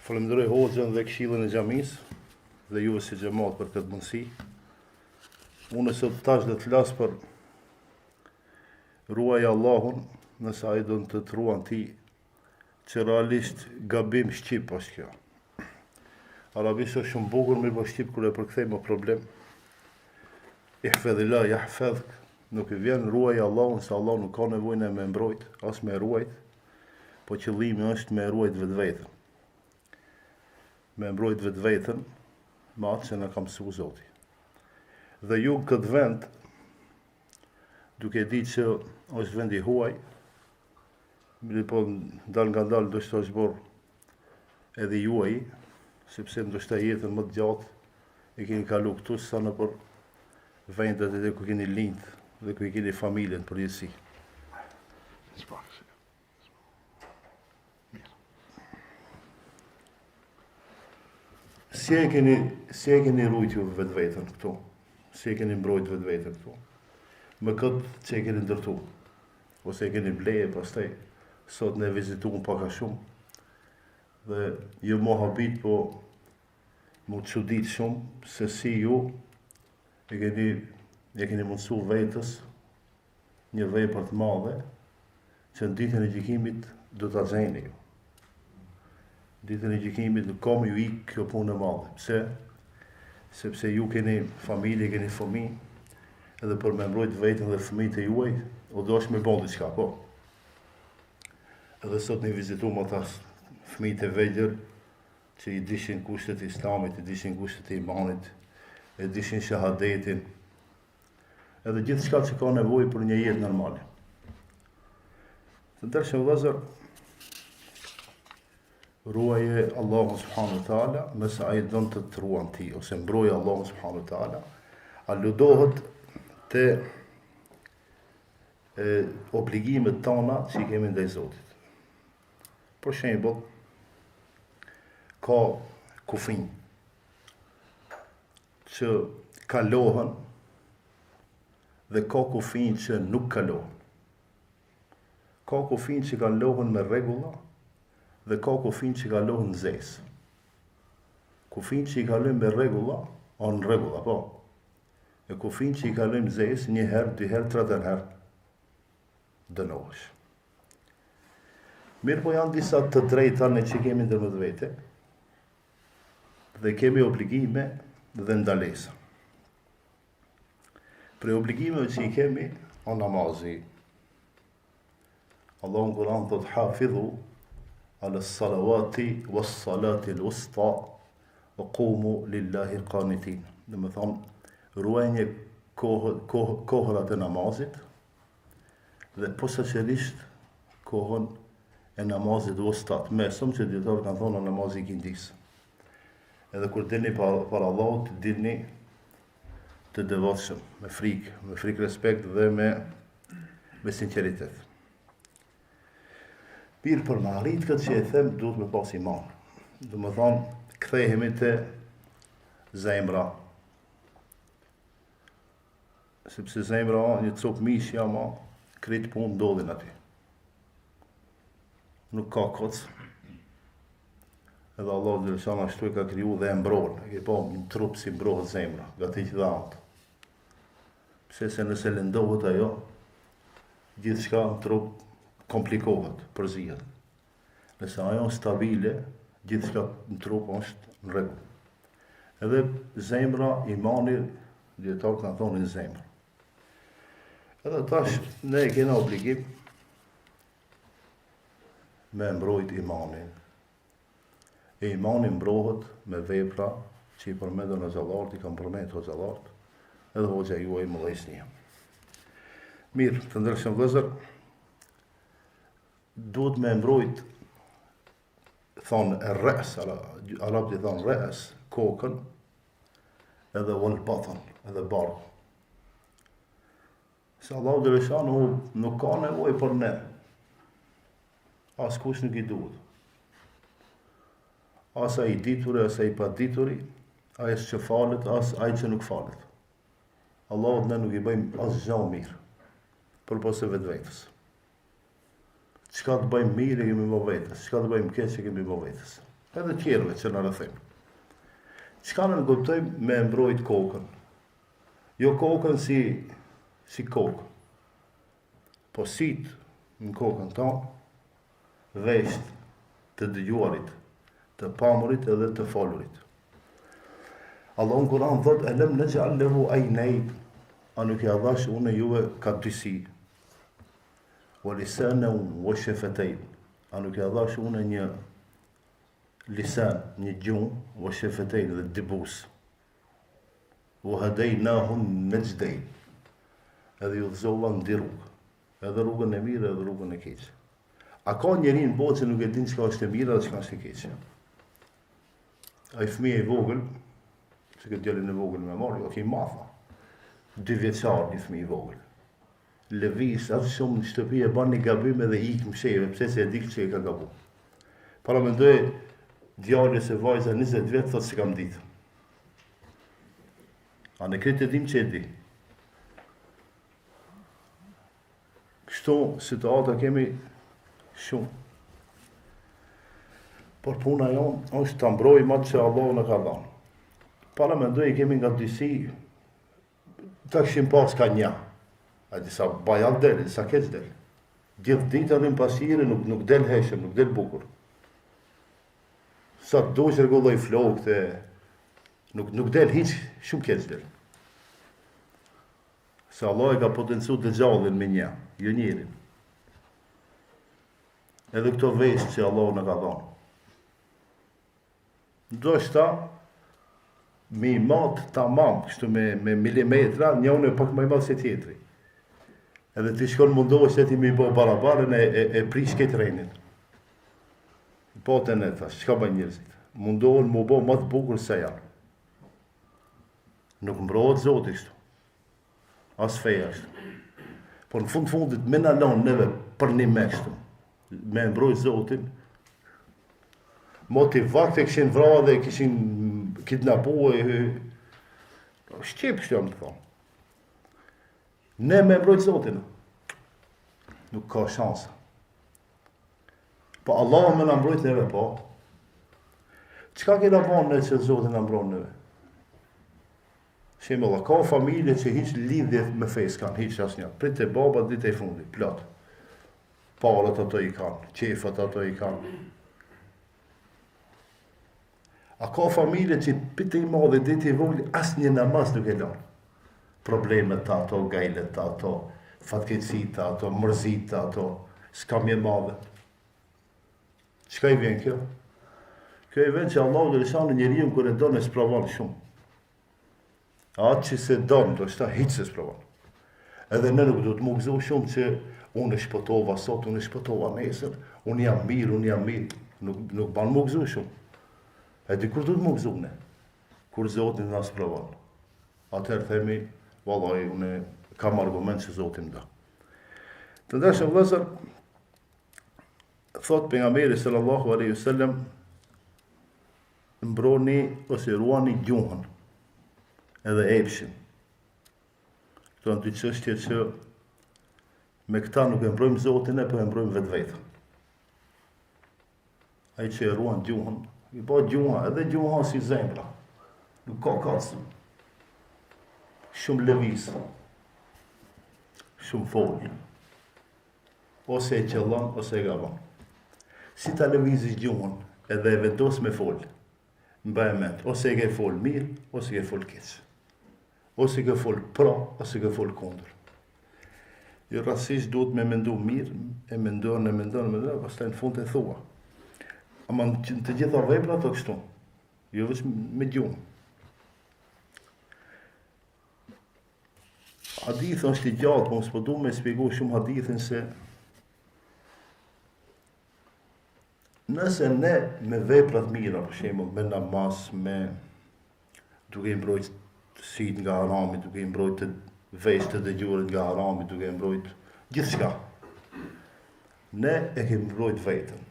Falenderoj Hoxhën dhe Këshillën e Xhamisë dhe juve si xhamat për këtë mundësi. Unë sot tash do të flas për ruaj Allahun nëse ai do të të ruan ti, që realisht gabim shqip është kjo. Arabisht është shumë bukur, mirë po shqip kur e përkthej më problem. Ihfadhillah yahfazk, nuk i vjen ruaj Allahun se Allah nuk ka nevojë me mbrojt, as me ruajt, po qëllimi është me ruajt vetveten. Me mbrojt vetveten me atë që na ka mësuar Zoti. Dhe ju këtë vend, duke ditë që është vend i huaj, mirë po dal nga dal do të është bërë edhe juaj, sepse ndoshta jetën më të gjatë e keni kalu këtu sa në për vendet edhe ku keni lind dhe ku keni familjen përgjithësi. Si e keni rujt ju vetveten këtu? Si e keni mbrojt vetveten këtu? Me këtë që e keni ndërtu? Ose e keni bleje, pastaj sot ne vizituam paka shumë. Dhe ju mo habit, po mu çudit shumë se si ju e keni mundësu vetës një vepër të madhe që në ditën e gjykimit do ta xheni ju. Ditën e gjykimit nuk kam ju ikë kjo punë e madhe. Pse? Sepse ju keni familje, keni fëmijë, edhe për me mbrojt vetën dhe fëmijët e juaj, o do është me bon diçka, po. Edhe sot ne vizituam ata fëmijët e vegjël që i dishin kushtet e Islamit, i dishin kushtet e imanit, e dishin shahadetin, edhe gjithë shka që ka nevojë për një jetë normale. Të ndershëm vëllezër, ruaje Allahu subhanahu wa taala, nëse ai don të të ruan ti, ose mbroje Allahu subhanahu wa taala, a ludohet te obligimet tona që i kemi ndaj Zotit. Për shembull, ka kufin që kalohen dhe ka kufin që nuk kalohen. Ka kufin që kalohen me rregulla dhe ka kufin që kalohen në zesë. Kufin që i kalojmë me rregulla, o në rregulla, po. E kufin që i kalojmë në zesë, një herë, dy herë, tretën herë, dënohesh. Mirë po janë disa të drejta ne që kemi ndërmjet vete, dhe kemi obligime dhe ndalesa. Për obligimeve që i kemi, o namazi. Allahu në Kur'an thot hafidhu ala salawati was salati al-wusta wa qumu lillahi qanitin. Dhe më thonë, ruajnje kohërat e namazit dhe posaçërisht kohën e namazit wustat, mesëm që dietarët kanë thonë namazi i kindis. Edhe kur dilni para Allahut, dilni të devotshëm, me frikë respekt dhe me sinqeritet. Mirë, për me arrit këtë që e them, duhet me pas iman. Dhe më thonë, kthehemi te zemra. Sepse zemra, një cop mishja, ma, krejt punë ndodhin aty. Nuk ka koc. Edhe Allah dhe lëshana ashtu e ka kriju dhe e mbron. E ke pa një trup si mbrohet zemra, nga të që dhamt. Pse se nëse lëndohet ajo, gjithë shka në trup komplikohet, përzihet. Nëse ajo është stabile, gjithë shka në trup është në rregull. Edhe zemra, imani, dietarët kanë thonë në zemra. Edhe tash, ne kena obligim me mbrojt imanin. E imani mbrohet me vepra që i përmendën hoxhallarët, i kanë përmendur hoxhallarët, edhe hoxha juaj mëllajsnia. Mirë, të ndershëm vëllezër, duhet me mbrojt, thonë rës, arabët i thonë rës, kokën, edhe wal batn, edhe barku. Se Allahu dhe lëshanu nuk ka nevojë për ne. As kush nuk i duhet. As ai dituri, as ai pa dituri, ai që falet, as ai që nuk falet. Allahu ne nuk i bëjmë as gjë mirë, përpos e vetvetes. Çka të bëjmë mirë e kemi bë vetës, çka të bëjmë keq e kemi bë vetës. edhe tjerëve që në rrethojnë. Çka ne kuptojmë me mbrojt kokën? Jo kokën si kokë, po sit në kokën tonë, vesht të dëgjuarit, të pamurit edhe të folurit. Allah në Kur'an thot, elem në gjallë lehu ajnejt, a nuk ja dhash unë juve ka dysi, wa lisane unë, wa shefetejn, a nuk ja dhash unë një lisan, një gjumë, wa shefetejn dhe dibus, wa hadejnahun najdain, edhe ju dhëzova në di rrugë, edhe rrugën e mirë edhe rrugën e keqe. A ka njeri në botë që nuk e din çka është e mirë dhe çka është e keqe? Ai fëmijë i vogël, se këtë djalin e vogël me marrë, okay, matha. 2 vjeçar një fëmijë i vogël. Lëviz atë shumë në shtëpi e bën një gabim edhe ik msheve, pse se e di që e ka gabu. Para mendoj djali se vajza 20 vjet thotë se kam ditë. A ne kretë dim që e di. Kështu situata kemi shumë. Por puna jonë është të mbrojmë atë që Allah në ka dhënë. Para mendoj kemi nga disi, ta këshim pas ka një. A disa bajat del, disa keq del. Gjithë ditë arrim pasire, nuk del heshëm, nuk del bukur. Sa të dojë që rëgulloj flokte, nuk del hiq, shumë keq del. Se Allah e ka potencu të gjallin me një, jo njerin. Edhe këto vesht që Allah në ka dhënë. Do shta, mi matë tamam, kështu me milimetra, njënë e pak më i madhë se tjetri. Edhe ti shkon mundohë që ti mi bo barabarën e prish këtë rejnin. Po të ne thash, qka bëjnë njërzit? Mundohën mu bo më të bukur se janë. Nuk mbrohet Zoti kështu. As feja kështu. Por në fundit me në lanë neve për një me kështu. Me mbrojt Zotin, motivat e këshin vra dhe këshin kidnapu shqip kështu jam të thonë. Ne me mbrojt Zotin, nuk ka shansa. Po Allah me në mbrojt neve, po. Qka kena banë ne që Zotin në mbrojt neve? Shemë Allah, ka familje që hiq lidhje me fejs kanë, hiq asë një. Pritë e baba, ditë e fundi, plot. Parët ato i kanë, qefët ato i kanë. A ka familje që pite i madhe, ditë i vogli, asë një namaz nuk e lanë. Problemet të ato, gajlet të ato, fatkeqësit të ato, mërzit të ato, s'ka mje madhe. Qka i vjen kjo? Kjo i vjen që Allah dhe lëshanë njeriun kër e donë e s'pravon shumë. Atë që se donë, do shta hitë se s'pravon. Edhe ne nuk do të më gëzoh shumë që unë e shpëtova sot, unë e shpëtova nesër, unë jam mirë. Nuk banë më gëzoh shumë. E di kur do të më gëzoh ne? Kur Zotin nga s'pravon. Atëherë themi, vallaj, unë kam argument që Zotin da. Të ndeshëm vëllezër, thot pejgamberi sallallahu alaihi wasallam, mbroni ose ruani gjuhën, edhe epshin. Këto janë dy çështje që me këta nuk e mbrojmë Zotin, po e mbrojmë vetveten. Ai që e ruan gjuhën, i bë gjuha, edhe gjuha si zemra. Nuk ka kacë. Shumë lëviz, shumë folë, ose e qëllon, ose e gabon. Si ta lëvizish gjuhën, edhe e vendos me folë, mbaj mend, ose e ke folë mirë, ose e ke folë keq. Ose e ke folë pro, ose e ke folë kundër. Jo rastësisht duhet me mendu mirë, e mendon, pastaj në fund e thua. Ama në të gjitha veprat të kështu, jo vetëm me gjuhën. Hadithi është i gjatë, po s'po du me shpjegoj shumë hadithin se nëse ne me veprat mira, për shembull, me namaz, me duke i mbrojt syt nga harami, duke i mbrojt vesh të dëgjuarit nga harami, duke i mbrojt gjithçka. Ne e kemi mbrojt veten.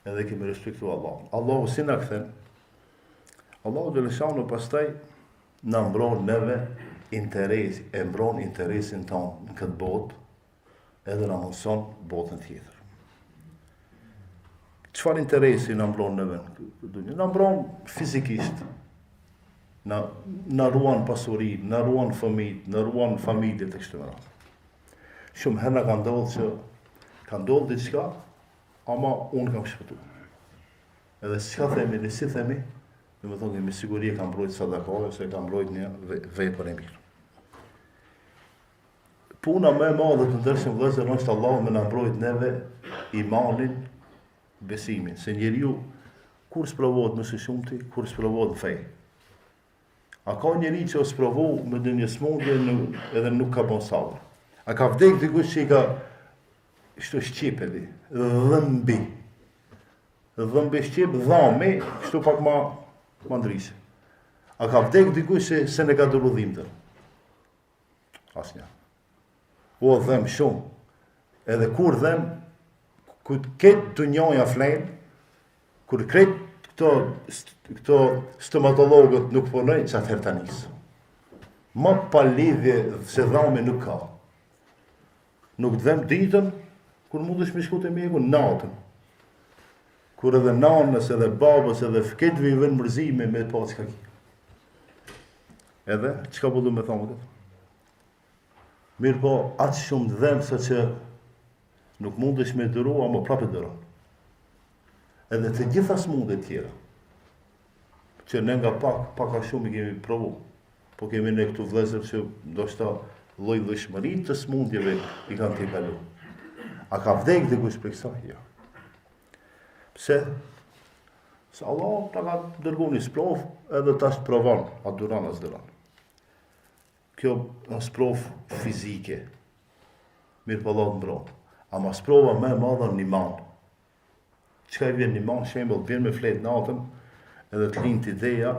Edhe kemi respektu Allah. Allahu si na kthen, Allahu dhe lëshanu pastaj na mbron neve interes, e mbron interesin tonë në këtë botë, edhe na mundson botën tjetër. çfarë interesi na mbron neve? Na mbron fizikisht. Na ruan pasurinë, na ruan fëmijët, na ruan familjet e kështu me radhë. Shumë herë ka ndodhur që ka ndodhur diçka, ama unë kam shpëtuar. Edhe çka themi, ne si themi, domethënë me siguri kam mbrojt sadaka ose kam mbrojt një vepër e mirë. Puna më e madhe të ndërshëm vëllezër është Allahu më na mbrojt neve imanin, besimin, se njeriu kur sprovohet më së shumti, kur sprovohet në fe. A ka njeri që o sprovohu me dhe një smundje edhe nuk ka bon sabër. A ka vdek dikush që i ka shto shqipeli, dhëmbi. Dhëmbi shqip, dhami, shto pak ma ndrishe. A ka vdek dikush që se ne ka dëru dhimtër. Asnja. O dhem shumë. Edhe kur dhem, kur ketë të njoja flenë, kur kretë këto stomatologët nuk punojnë, që atëherë ta nisë. Ma pa lidhje se dhame nuk ka. Nuk dhem ditën, kur mundesh me shku te mjeku, natën. Kur edhe nanës, edhe babës, edhe fketëve i vënë mërzime me pa çka ki. Edhe, çka po du me thonë këtë? Mirë po, atë shumë dhem sa që nuk mundesh me dëru, ama prapë dëron. Edhe të gjitha smundet tjera, që ne nga pak a shumë i kemi provu, po kemi ne këtu vëllezër që ndoshta lloj-llojshmërinë të smundjeve i kanë të kalu. A ka vdek dikush për kësaj? Ja. Pse? Se Allah ta ka dërguar një sprov edhe tash provon, a duron as duron. Kjo është sprov fizike. Mirë po Allah mbron. Ama sprova më e madhe në iman. Çka i vjen një man shembull, vjen me flet natën, edhe të lind ideja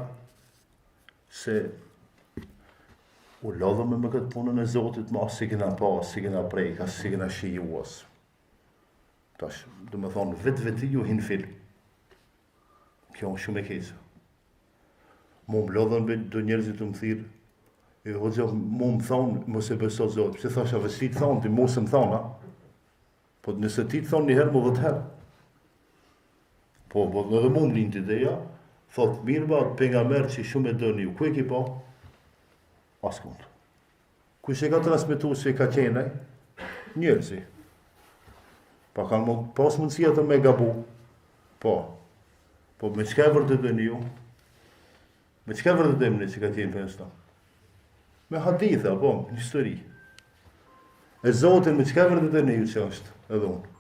se u lodhëm me këtë punën e Zotit, ma si kena pas, si kena prejka, si kena shijuas. Tash, do me thonë, vetë ju hinë film. Kjo është shumë e keqe. Mu më lodhën me do njerëzit të më thirë, e hoxha mu më thonë, mos e beso Zotit. Pse thasha, vësi të thonë, ti mos më thonë, po nëse ti të thonë një herë, mu 10 herë. Po, edhe mu më lind ideja, thot, mirë ba, pejgamber që shumë e dëni ju, ku e ki po? Askund. Kush e ka transmetuar se ka qenë? Njerëzi. Pa kanë pas mundësia të me gabu. Po me çka e vërtet dëni ju? Me çka vërtet dëmni që ka qenë për nësta? Me haditha, po, në histori. E Zotin me çka vërtet dëni ju që është, edhe unë.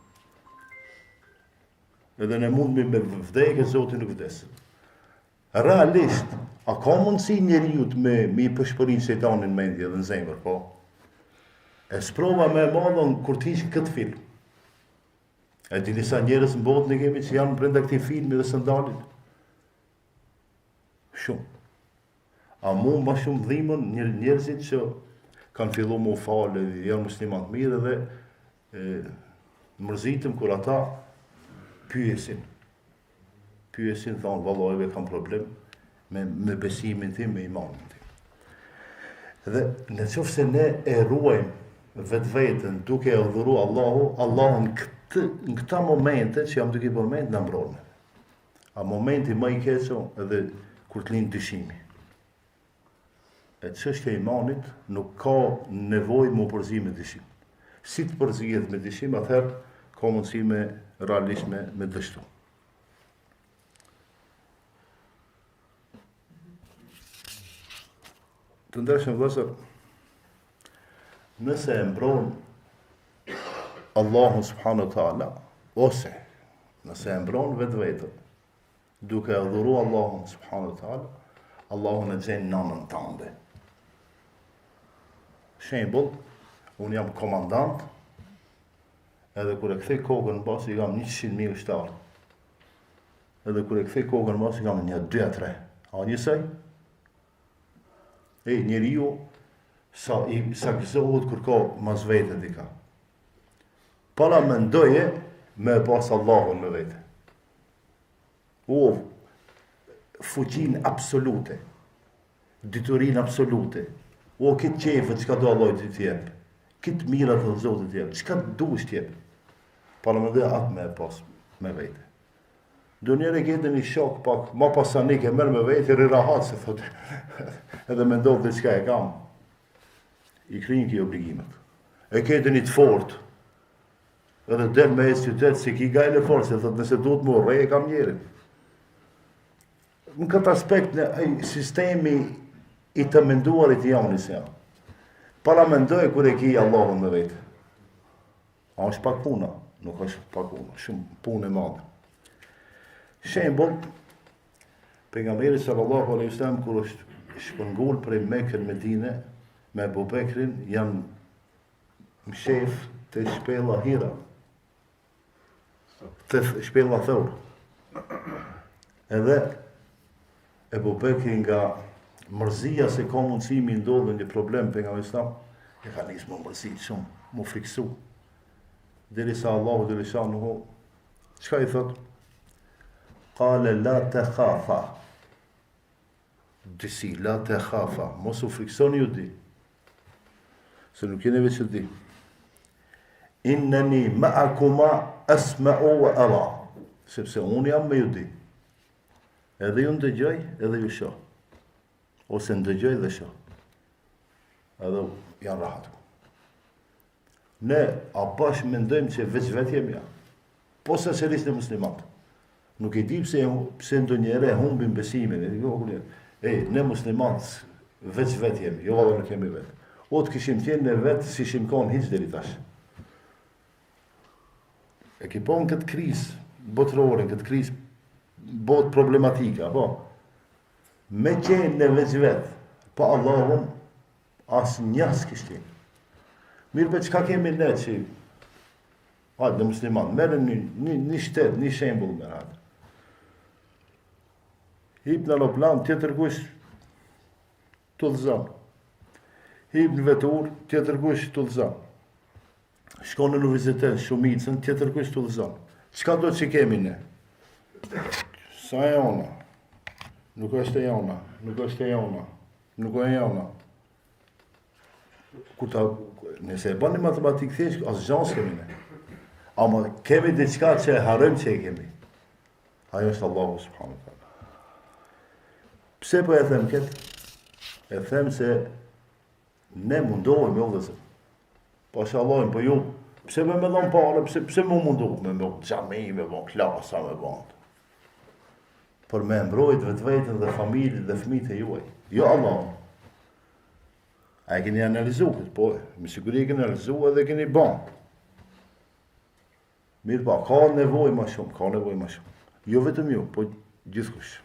Edhe ne mund me vdekje, Zotin nuk vdes. Realisht, a ka mundësi njeriut me i pëshpërin shejtanin mendje dhe në zemër, po? E sprova me e madhën kur t'ish këtë film. E di njësa njerës në botë në kemi që janë brenda këti filmi dhe së ndalin. Shumë. A mu ma shumë dhimën njerëzit që kanë fillu mu falë, janë muslimat mirë dhe mërzitëm kur ata pyesin, thonë, vallajve kam problem me besimin tim, me imanin tim. Dhe në qoftë se ne e ruajmë vetë vetën duke e adhuru Allahu në këta momente që jam duke i përmend në mbronë. A momenti më i keqo edhe kur të lind dyshimi. E çështja e imanit nuk ka nevojë më përzi me dyshim. Si të përzihet me dyshim, atëherë ka mundësi me realisht me dështu. Të ndershëm vëllezër, nëse e mbron Allahu subhanahu wa taala, ose nëse e mbron vetën duke adhuru Allahun subhanahu wa taala, Allahu në gjen nanën tënde. Shembull, unë jam komandant, edhe kur e kthej kokën në bas, i kam 100.000 ushtarë. Edhe kur e kthej kokën në bas, i kam 1, 2, 3. A njësaj? Njeriu sa gëzohet kur ka mas vete dika. Para mendoje me pas Allahun me vete. Fuqin absolute, diturin absolute, këtë qefët, qka do Allah të jep, këtë mirat dhe Zotit jep, qka dush t'jep, para mendoje atë me pas me vete. Do njerë këtë një shok pak, ma pasanik e mërë me vetë, i rahat, se thot, edhe me ndodhë dhe qka e kam. I krynë ki obligimet. E këtë një të fort, edhe del me e qytet, si ki gajle fort, se thot, nëse du të më rej, e kam njerin. Në këtë aspekt, në sistemi i të menduarit janë njësja. Para mendoj kër e ki Allahun me vetë. A është pak puna, nuk është pak puna, shumë punë e madhe. Shembull, pejgamberi sallallahu alaihi wasallam kur është shpëngull prej Mekën në Medinë me Abu Bekrin, janë mshef të shpella Hira, të shpella Thawr. Edhe Abu Bekri nga mërzia se ka mundësi mi ndodhë një problem pejgamberi sallallahu alaihi wasallam, e ka nisë më mërzit shumë, më friksu. Derisa Allahu dhe lishanuhu, çka i thot? Kale la te khafa. Disi, la te khafa. Mos u friksoni ju di. Se nuk jene veç di. Inneni ma'akuma asma'u wa ara. Sepse unë jam me ju di. Edhe ju ndëgjoj, edhe ju shoh. Ose ndëgjoj dhe shoh. Edhe janë rahat. Ne, a bash mendojmë që veç vetë jemi ja. Po se serisht e muslimat. Nuk e di pse ndonjëherë humbim besimin. Ne muslimat veç vetë jemi, jo valla nuk jemi vetë. O të kishim qenë në vetë si shimkon hiç deri tash. E ki po në këtë krizë botërore, në këtë krizë botë problematika, po. Me qenë në veç vetë, pa Allahun, asë njës kishtin. Mirë për çka kemi ne që, hajtë në musliman, merën një shtet, një shembull me ratë. Hip në aeroplan, tjetër kush të dhëzan. Hip në vetur, tjetër kush të dhëzan. Shkon në universitet, shumicën, tjetër kush të dhëzan. Çka do që kemi ne? Sa e ona? Nuk është e ona, nuk është e ona, nuk është e ona. Nëse e bani matematikë thjesht, asë gjanë s'kemi ne. Ama kemi diçka që e harëm që e kemi. Ajo është Allahu subhanahu wa taala. Pse po e them këtë? E them se ne mundohemi me udhëzë. Pasha Allahin, po ju, pse me dhon parë, pse më mundohemi me dhon xhami, me dhon klasa, me dhon. Për me mbrojt vetveten dhe familjen dhe fëmijët e juaj. Jo Allah. A e keni analizuar këtë? Po, me siguri e keni analizuar dhe keni ban. Mirë pa, ka nevojë më shumë, Jo vetëm ju, po gjithkush.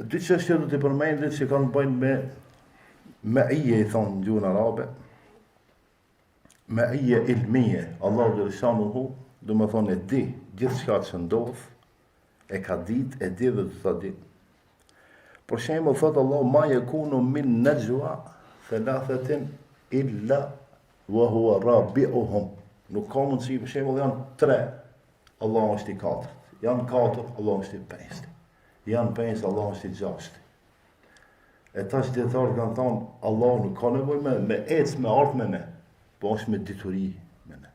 Dy çështje do të përmendit që kanë bëjnë me ije, i thonë në gjuhën arabe, me ije ilmije, Allahu dhe lishanuhu, do më thonë e di gjithë shka që ndodh, e ka dit, e di dhe të ta di. Por shembull thot Allah, ma yakunu min najwa thalathatin illa wa huwa rabi'uhum. Nuk ka mundësi, për shembull janë 3, Allah është i 4. Janë 4, Allah është i 5. Janë 5, Allah është i 6. E tash dietarët kanë thonë, Allah nuk ka nevojë me ecë me ardhmë me ne, po është me dituri me ne.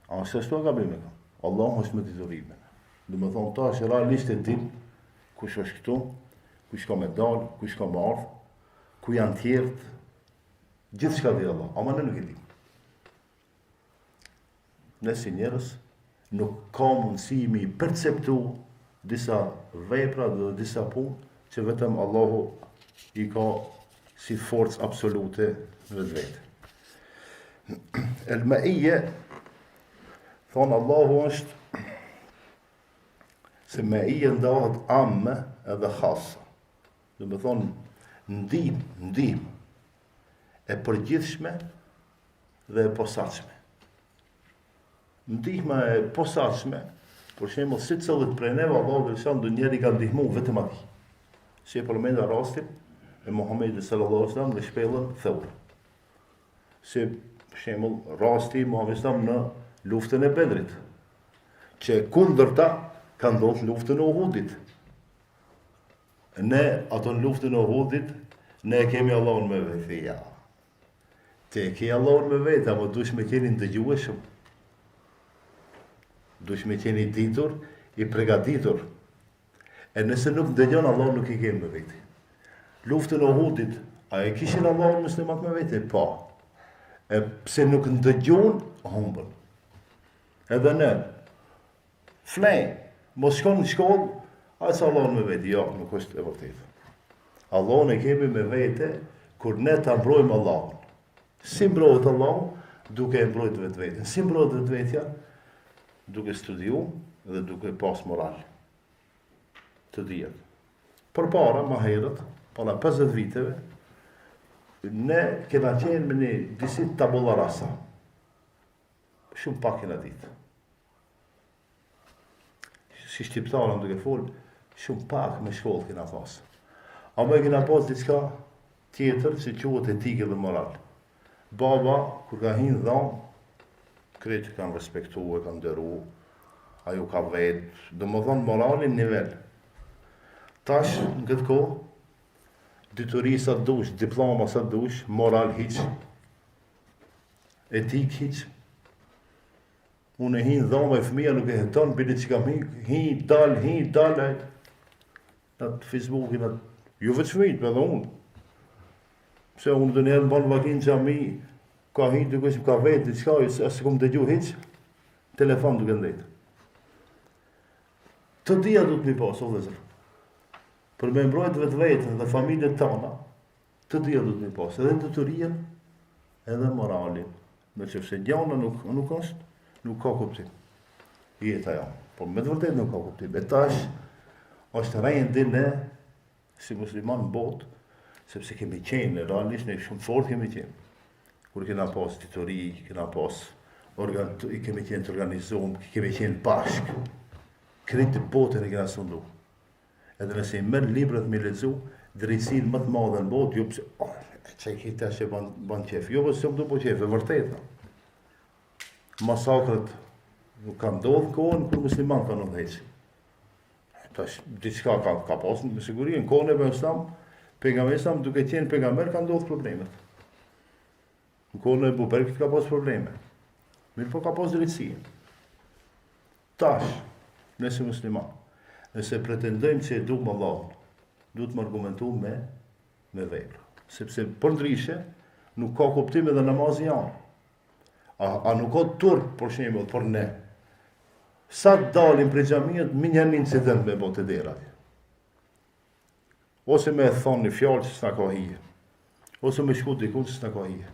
A është ashtu ka bëjmë? Allah është me dituri me ne. Do të thonë tash realisht e din kush është këtu, kush ka me dalë, kush ka me ardhë, ku janë tjertë, gjithë shka dhe Allah, ama ne nuk e dim. Ne si njerës, nuk ka mundësi mi perceptu disa vepra dhe disa punë, që vetëm Allahu i ka si forcë absolute në vetë. El-Maije, thonë Allahu është, se Maije ndahet amme edhe khasa. Dhe me thonë, ndim, e përgjithshme dhe e posaçme. Ndihma e posaçme, për shembull, si cilët prej neve, Allahu dhe lëshan, dhe njeri ka ndihmu vetëm ati. Si e përmenda rastin e Muhammedi sallallahu alaihi wasallam dhe shpellën Thawr. Si për shembull rasti Muhammedi sallallahu në luftën e Bedrit, që kundërta ka ndodhur luftën e Uhudit. Ne ato në luftën e Uhudit, ne kemi Allahun me vetë, ja. Te ke Allahun me vetë, apo dush me keni ndëgjueshëm. dush me qenë i ditur, i pregaditur. E nëse nuk dëgjon, Allah nuk i kemë me veti. Luftën e Uhudit, a e kishin Allah muslimat me veti? Po. E pse nuk ndëgjon, humbën. Edhe ne, flej, mos shkon në shkollë, a që Allah me veti? Jo, nuk është e vërtetë. Allah ne kemi me vete, kur ne ta mbrojmë Allahun. Si mbrojët Allah, duke e mbrojt vetë vetën. Si mbrojt vetë vetja, duke studiu dhe duke pas moral. Të dijet. Për para, ma herët, para 50 viteve, ne kena qenë me një disit tabula rasa. Shumë pak kena ditë. Si shqiptarën duke folë, shumë pak me shkollë kena pasë. A me kena pas diçka tjetër që quhet etike dhe moral. Baba, kur ka hinë dhamë, kretë kanë respektu e kanë dëru, ajo ka vetë, dhe më thonë moralin nivel. Tash, në këtë kohë, dituri sa dush, diploma sa dush, moral hiq, etik hiq. Unë e hinë dhamë e fëmija nuk e heton, bile që kam hinë, dal, atë Facebookin, atë ju vetë fëmijët, edhe unë. Pse unë dhe njerë në banë vakinë gjami, ka hinë duke që ka vetë, diçka, asë kom dëgju hiq, telefon duke ndejtë. Të dhja du të mi pasë, o vëzër. Për me mbrojt vetë vetën dhe familjet tana, të dhja du të mi pasë, edhe detyrien, edhe moralin. Me që fse gjana nuk është, nuk ka kuptim. Jeta ja, por me të vërtet nuk ka kuptim. E tash, është rejnë dhe ne, si musliman në botë, sepse kemi qenë, realisht ne shumë fort kemi qenë. Kur kena pas ditori, kena pas, kemi qenë të organizuar, kemi qenë bashkë. Kretë botën e kena sundu. Edhe nëse i merë librat me lexu, drejtësinë më të madhe në botë, jo pse, që i kita që ban qef. Jo pëse më du po qef, e vërteta. Masakrët nuk kanë ndodhë kohën, kur musliman kanë ndhejqë. Tash, diçka ka pasë me siguri, në kohën e pejgamberi sa duke qenë pejgamber ka ndodhur problemet. Në kohën e Buberkit ka pasë probleme. Mirë po ka pasë drejtësi. Tash, nëse musliman, nëse pretendojmë që e duhëm Allahun, duhet më argumentu me vepra. Sepse për ndryshe, nuk ka kuptim edhe namazi janë. A nuk ka turp, për shembull, për ne. Sa të dalim për xhamiet, minja një incident me botë dera. Ose me thonë një fjallë që s'na ka hije. Ose me shku dikun që s'na ka hije.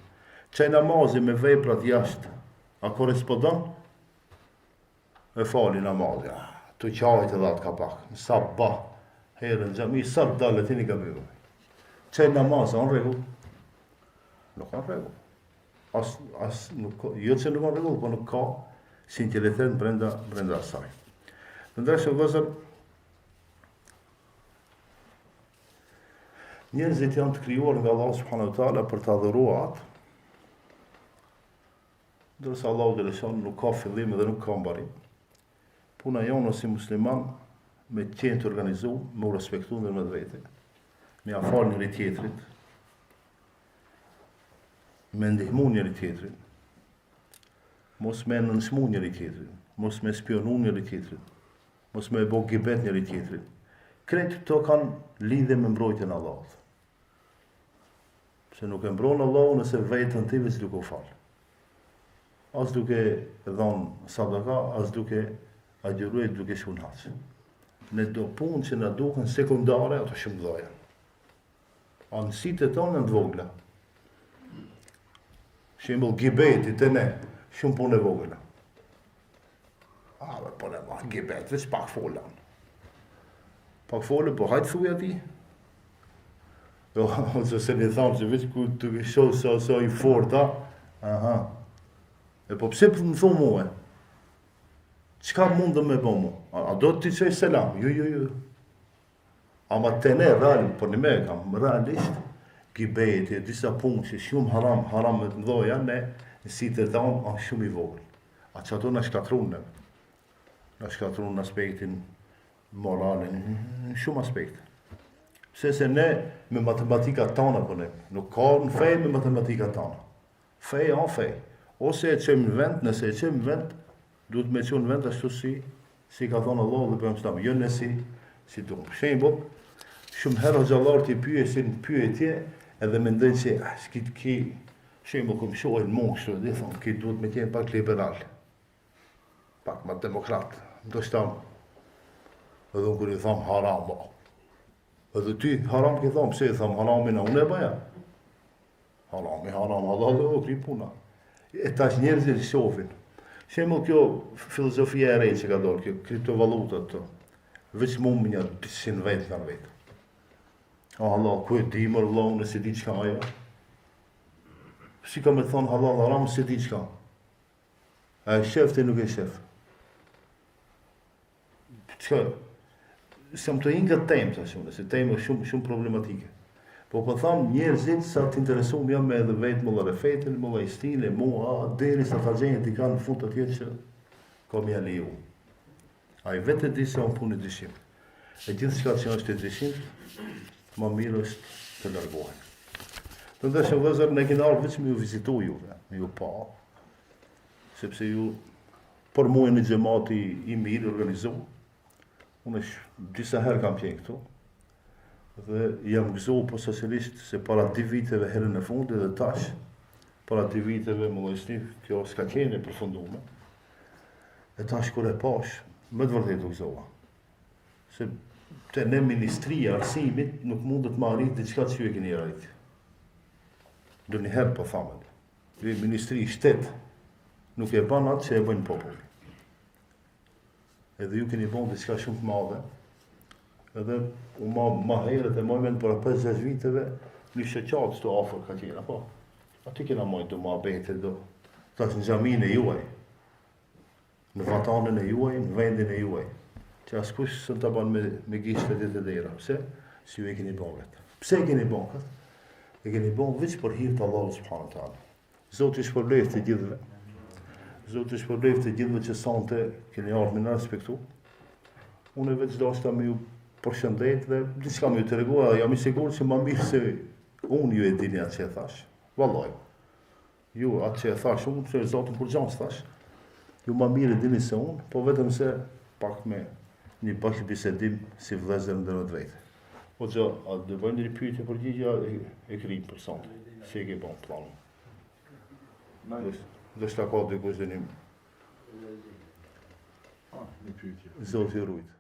Qaj namazi me veprat jashtë, a korespondon? E fali namazi. Të qajt edhe atë ka pak. Sa ba, herën xhami, sa të dalë të një gabiru. Qaj namazi, anë regull? Nuk anë regull. Jo që nuk anë regull, po nuk ka sinceritet brenda asaj. Në ndreshë vëzër, njerëzit janë të krijuar nga Allah subhanahu wa taala për të adhuruar atë, ndërsa Allahu xhaleshon nuk ka fillim dhe nuk ka mbarim. Puna jonë si musliman me qenë të organizu, me u respektu ndër me vete, me afal njëri tjetrit, me ndihmu njëri tjetrin, mos me nënshmu njëri tjetrin, mos me spionu njëri tjetrin, mos me bo gibet njëri tjetrin. Kretë këto kanë lidhje me mbrojtjen e Allahut. Se nuk e mbron Allahu nëse vetën ti veç duke u falë. As duke dhonë sadaka, as duke agjëruar duke shkuar haç. Ne do punë që na duken sekondare, ato shumë dhoja. Anësitë tonë në të vogla. Shembull gibeti te ne, shumë punë e vogla. Po ne ma gibet, veç pak folan. Pak folë, po hajtë thuj ati. Jo, ose se një thamë që veç ku të shohë sa i forta, aha. E po pse më thumë muhe? Qka mundë me bo mu? A do të ti qej selam? Jo. Ama të ne, por një me kam, realisht, gibeti, disa punë që shumë haram me të mdoja, ne, si të dhamë, a shumë i vogël. A që ato në shkatrun në aspektin moralin, shumë aspekte. Pse se ne me matematika tana përnem, nuk ka në fej me matematika tana. Fej, fej. Ose e qëmë në vend, nëse e qëmë në vend, duhet me qenë vend ashtu si ka thonë Allah dhe për mëstam, jo nësi, si të unë. Shembull, shumë herë xhallarët i pyesin pyetje edhe mendojnë se s'kit ki shembull kom shohën moshë, dhe thonë ki duhet me qenë pak liberal, pak më demokrat. Ndoshta edhe unë kur i tham haram, edhe ty haram ki tham, pse i tham haramin a unë e bëja? Harami, haram, halal dhe o kri puna. E tash njerëzit shohin. Shembull kjo filozofia e re që ka dorë, kjo kriptovalutat të, veç mu më një 200 vetë nga vetë. O halal, ku e di mërë vlau, nëse di qka ajo? Si ka me thonë halal, haram, se di qka? A e shef të nuk e shef? Qka? Se më të inga temë të shumë, se temë është shumë problematike. Po po thamë njerëzit sa t'interesuam jam me edhe vetë më lëre fetin, më lëre stile, deri sa ta gjenjë t'i kanë në fund të tjetë që ka mja leju. A i vetë e di se unë punë i dyshim. E gjithë shka që është e dyshim, ma mirë është të largohen. Të ndeshë vëzër, ne kina arë vëqë me ju vizitu juve, me ju pa, sepse ju për muaj një gjemati i mirë organizu, unë disa herë kam qenë këtu, dhe jam gëzohë po socialisht se para 2 viteve herën e fundi dhe tash, para 2 viteve më lojsni, kjo s'ka qenë e përfundume, e tash kur e pash, më të vërtet u gëzoha. Se të ne Ministria Arsimit nuk mundet ma arrit diçka që ju e keni arrit. Do një herë po thamet. Ministri Shtet nuk e ban atë që e bëjnë populli. Edhe ju keni bon diçka shumë të madhe, edhe ma herët e mojmen për 5-6 viteve një shëqatë të afer ka qena, po. Aty kena mojnë të muhabete, tash në xhamin e juaj, në vatanën e juaj, në vendin e juaj, që askush së të banë me gishtet e të dera. Pse? Si ju e keni bon vetë. Pse e keni bon këtë? E keni bon vëqë për hirtë Allahu subhanahu ta'ala. Zotë i shpërbleft të gjithëve. Zotë i shpërbleft të gjithëve që sante keni ardhë me në respektu. Unë e veç dashta me ju përshëndet dhe diçka me ju të regua, jam i sigur që ma mirë se unë ju e dini atë që e thash. Vallaj. Ju atë që e thash unë, që e Zotën kur gjanë thash. Ju ma mirë e dini se unë, po vetëm se pak me një bashkë bisedim si vëllezër ndër të vetë. Po që, a dhe bëjnë një pyetje përgjigja e kryjnë për sonte. Si e ke bon planon. Dhe shta ka dikush dhe një pyetje. Zotë i rujtë.